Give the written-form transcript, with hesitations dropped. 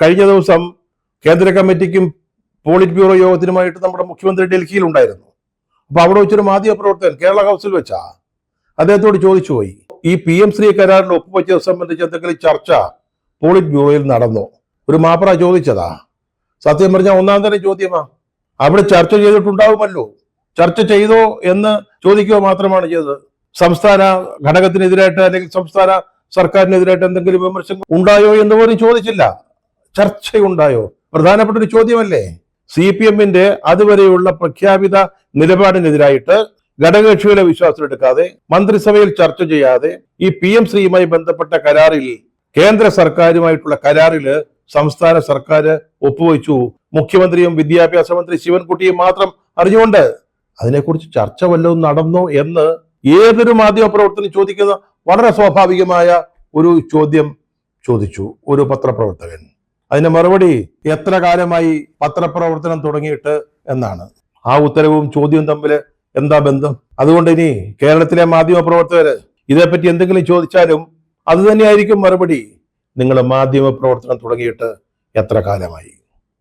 കഴിഞ്ഞ ദിവസം കേന്ദ്ര കമ്മിറ്റിക്കും പോളിറ്റ് ബ്യൂറോ യോഗത്തിനുമായിട്ട് നമ്മുടെ മുഖ്യമന്ത്രി ഡൽഹിയിൽ ഉണ്ടായിരുന്നു. അപ്പൊ അവിടെ വെച്ചൊരു മാധ്യമപ്രവർത്തകൻ കേരള ഹൗസിൽ വെച്ചാ അദ്ദേഹത്തോട് ചോദിച്ചു പോയി, ഈ PM-ശ്രീ കരാറിൽ ഒപ്പുവെച്ചത് സംബന്ധിച്ച് എന്തെങ്കിലും ചർച്ച പോളിറ്റ് ബ്യൂറോയിൽ നടന്നോ? ഒരു മാപ്ര ചോദിച്ചതാ. സത്യം പറഞ്ഞാൽ ഒന്നാം തരം ചോദ്യമാ. അവിടെ ചർച്ച ചെയ്തിട്ടുണ്ടാവുമല്ലോ. ചർച്ച ചെയ്തോ എന്ന് ചോദിക്കുക മാത്രമാണ് ചെയ്തത്. സംസ്ഥാന ഘടകത്തിനെതിരായിട്ട് അല്ലെങ്കിൽ സംസ്ഥാന സർക്കാരിനെതിരായിട്ട് എന്തെങ്കിലും വിമർശനം ഉണ്ടായോ എന്ന് പോലും ചോദിച്ചില്ല. ചർച്ചയുണ്ടായോ? പ്രധാനപ്പെട്ട ഒരു ചോദ്യമല്ലേ. CPM-ന്റെ അതുവരെയുള്ള പ്രഖ്യാപിത നിലപാടിനെതിരായിട്ട് ഘടകകക്ഷികളെ വിശ്വാസത്തിലെടുക്കാതെ മന്ത്രിസഭയിൽ ചർച്ച ചെയ്യാതെ ഈ PM-ശ്രീയുമായി ബന്ധപ്പെട്ട കരാറിൽ, കേന്ദ്ര സർക്കാരുമായിട്ടുള്ള കരാറിൽ സംസ്ഥാന സർക്കാർ ഒപ്പുവെച്ചു. മുഖ്യമന്ത്രിയും വിദ്യാഭ്യാസ മന്ത്രി ശിവൻകുട്ടിയും മാത്രം അറിഞ്ഞുകൊണ്ട് അതിനെക്കുറിച്ച് ചർച്ച വല്ലതും നടന്നോ എന്ന് ഏതൊരു മാധ്യമ പ്രവർത്തനം ചോദിക്കുന്ന വളരെ സ്വാഭാവികമായ ഒരു ചോദ്യം ചോദിച്ചു ഒരു പത്രപ്രവർത്തകൻ. അതിന്റെ മറുപടി എത്ര കാലമായി പത്രപ്രവർത്തനം തുടങ്ങിയിട്ട് എന്നാണ്. ആ ഉത്തരവും ചോദ്യവും തമ്മിൽ എന്താ ബന്ധം? അതുകൊണ്ട് ഇനി കേരളത്തിലെ മാധ്യമ പ്രവർത്തകര് ഇതേപ്പറ്റി എന്തെങ്കിലും ചോദിച്ചാലും അത് തന്നെയായിരിക്കും മറുപടി. നിങ്ങൾ മാധ്യമ പ്രവർത്തനം തുടങ്ങിയിട്ട് എത്ര കാലമായി?